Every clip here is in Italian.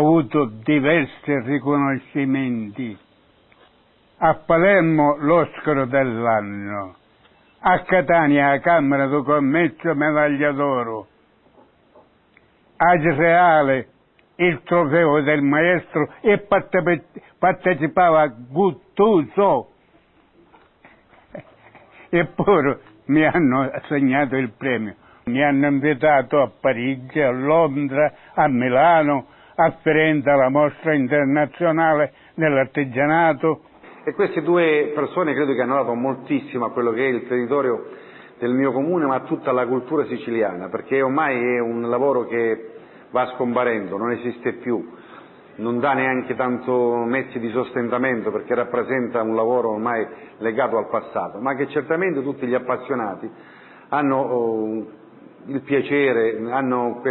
Ho avuto diversi riconoscimenti. A Palermo l'Oscar dell'anno, a Catania la Camera di Commercio medaglia d'oro, a Reale il trofeo del maestro e partecipava a Guttuso. Eppure mi hanno assegnato il premio. Mi hanno invitato a Parigi, a Londra, a Milano, a Firenze alla mostra internazionale dell'artigianato. E queste due persone credo che hanno dato moltissimo a quello che è il territorio del mio comune, ma a tutta la cultura siciliana, perché ormai è un lavoro che va scomparendo, non esiste più, non dà neanche tanto mezzi di sostentamento, perché rappresenta un lavoro ormai legato al passato, ma che certamente tutti gli appassionati hanno il piacere, hanno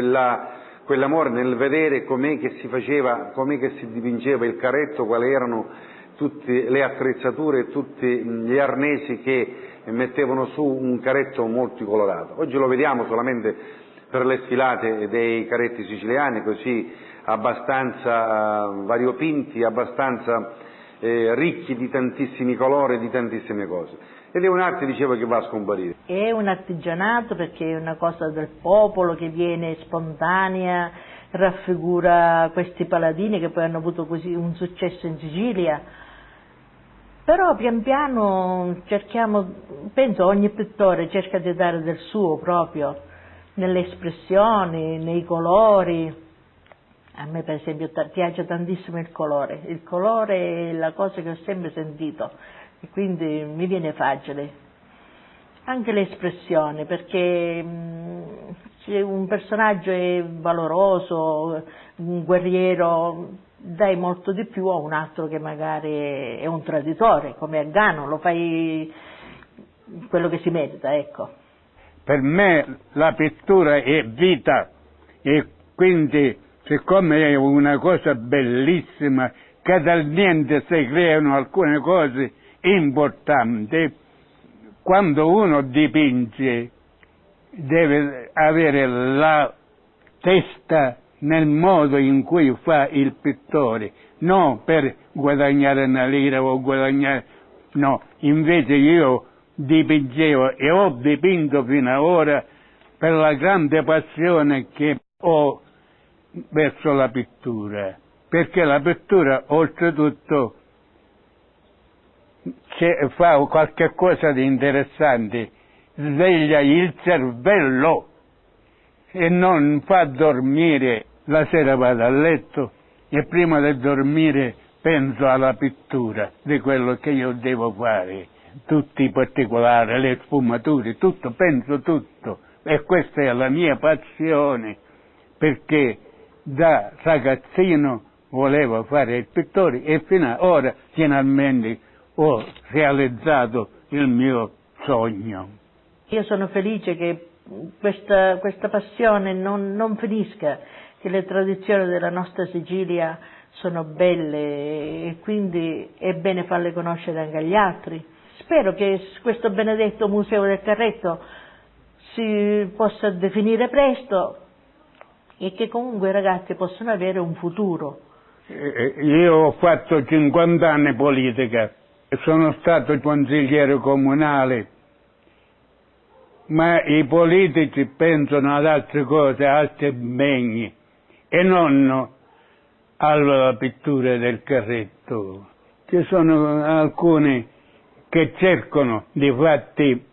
quell'amore nel vedere com'è che si faceva, com'è che si dipingeva il carretto, quali erano tutte le attrezzature, tutti gli arnesi che mettevano su un carretto multicolorato. Oggi lo vediamo solamente per le sfilate dei carretti siciliani, così abbastanza variopinti, abbastanza ricchi di tantissimi colori, di tantissime cose. Ed è un'arte, dicevo, che va a scomparire. È un artigianato perché è una cosa del popolo che viene spontanea, raffigura questi paladini che poi hanno avuto così un successo in Sicilia. Però pian piano cerchiamo, penso ogni pittore cerca di dare del suo proprio, nelle espressioni, nei colori. A me per esempio piace tantissimo il colore è la cosa che ho sempre sentito e quindi mi viene facile. Anche le espressioni, perché se un personaggio è valoroso, un guerriero, dai molto di più a un altro che magari è un traditore, come a Gano, lo fai quello che si merita, ecco. Per me la pittura è vita e quindi, siccome è una cosa bellissima, che dal niente si creano alcune cose importanti, quando uno dipinge deve avere la testa nel modo in cui fa il pittore, non per guadagnare una lira o guadagnare, no, invece io dipingevo e ho dipinto fino ad ora per la grande passione che ho verso la pittura, perché la pittura oltretutto fa qualche cosa di interessante, sveglia il cervello e non fa dormire. La sera vado a letto e prima di dormire penso alla pittura di quello che io devo fare, tutti i particolari, le sfumature, tutto, penso tutto, e questa è la mia passione, perché da ragazzino volevo fare il pittore e fino ad ora finalmente ho realizzato il mio sogno. Io sono felice che questa passione non finisca, che le tradizioni della nostra Sicilia sono belle e quindi è bene farle conoscere anche agli altri. Spero che questo benedetto Museo del Carretto si possa definire presto e che comunque i ragazzi possano avere un futuro. Io ho fatto 50 anni politica, sono stato consigliere comunale, ma i politici pensano ad altre cose, altri impegni, e non alla pittura del carretto. Ci sono alcuni che cercano, difatti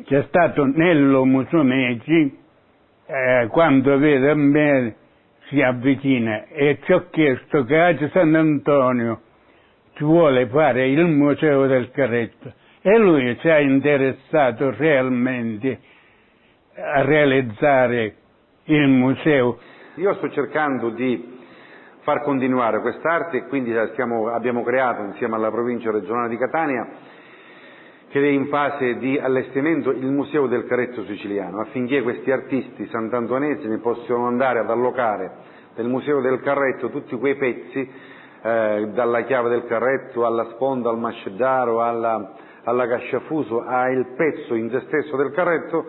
c'è stato Nello Musumeci, quando vede me si avvicina e ci ho chiesto che a Sant'Antonio ci vuole fare il museo del carretto e lui si è interessato realmente a realizzare il museo. Io sto cercando di far continuare quest'arte e quindi abbiamo creato insieme alla provincia regionale di Catania, che è in fase di allestimento, il Museo del Carretto Siciliano, affinché questi artisti sant'antonesimi possano andare ad allocare nel Museo del Carretto tutti quei pezzi, dalla chiave del carretto alla sponda, al mascedaro, alla casciafuso, al pezzo in se stesso del carretto,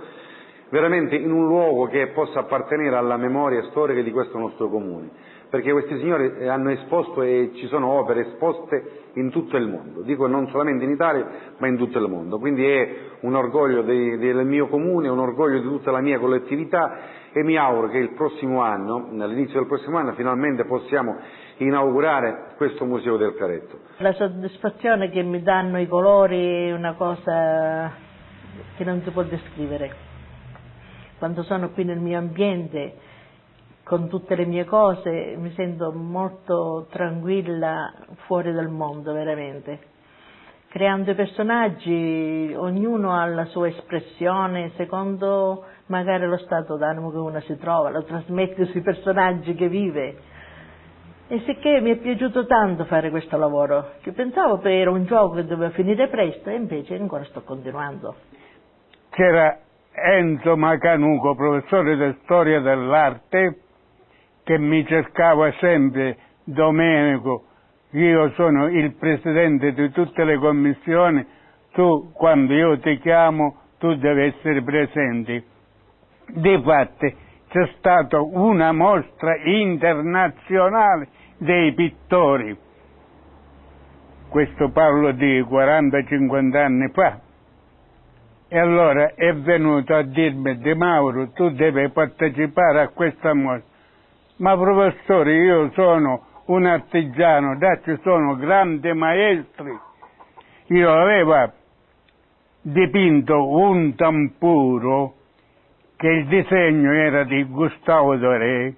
veramente in un luogo che possa appartenere alla memoria storica di questo nostro comune, perché questi signori hanno esposto e ci sono opere esposte in tutto il mondo, dico non solamente in Italia ma in tutto il mondo, quindi è un orgoglio del mio comune, un orgoglio di tutta la mia collettività e mi auguro che il prossimo anno, all'inizio del prossimo anno, finalmente possiamo inaugurare questo Museo del Caretto. La soddisfazione che mi danno i colori è una cosa che non si può descrivere. Quando sono qui nel mio ambiente, con tutte le mie cose, mi sento molto tranquilla fuori dal mondo, veramente. Creando i personaggi, ognuno ha la sua espressione, secondo magari lo stato d'animo che uno si trova, lo trasmette sui personaggi che vive. E sicché mi è piaciuto tanto fare questo lavoro, che pensavo che era un gioco che doveva finire presto e invece ancora sto continuando. C'era Enzo Macanuco, professore di storia dell'arte, che mi cercava sempre: Domenico, io sono il presidente di tutte le commissioni, tu quando io ti chiamo tu devi essere presente. Difatti c'è stata una mostra internazionale dei pittori, questo parlo di 40-50 anni fa, e allora è venuto a dirmi: De Mauro, tu devi partecipare a questa mostra. Ma professore, io sono un artigiano, ci sono grandi maestri. Io avevo dipinto un tampuro che il disegno era di Gustavo Doré,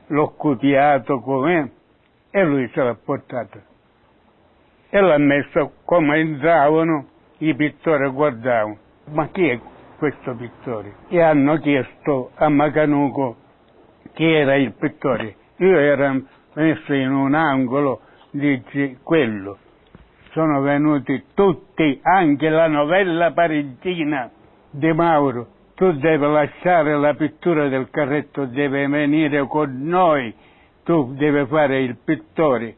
l'ho copiato come, e lui se l'ha portato e l'ha messo come entravano i pittori, guardavano: ma chi è questo pittore? E hanno chiesto a Macanuco chi era il pittore. Io ero messo in un angolo, dice quello. Sono venuti tutti, anche la novella parigina. De Mauro, tu devi lasciare la pittura del Caretto, devi venire con noi, tu devi fare il pittore.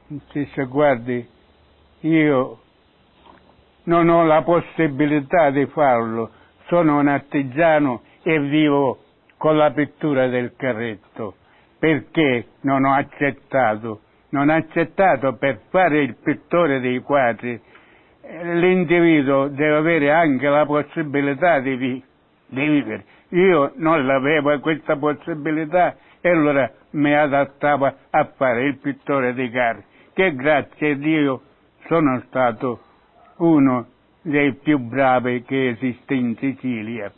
Dice: guardi, io non ho la possibilità di farlo, sono un artigiano e vivo con la pittura del Caretto. Perché non ho accettato? Non ho accettato per fare il pittore dei quadri. L'individuo deve avere anche la possibilità di vivere. Io non l'avevo questa possibilità e allora mi adattavo a fare il pittore dei quadri, che grazie a Dio sono stato uno dei più bravi che esiste in Sicilia.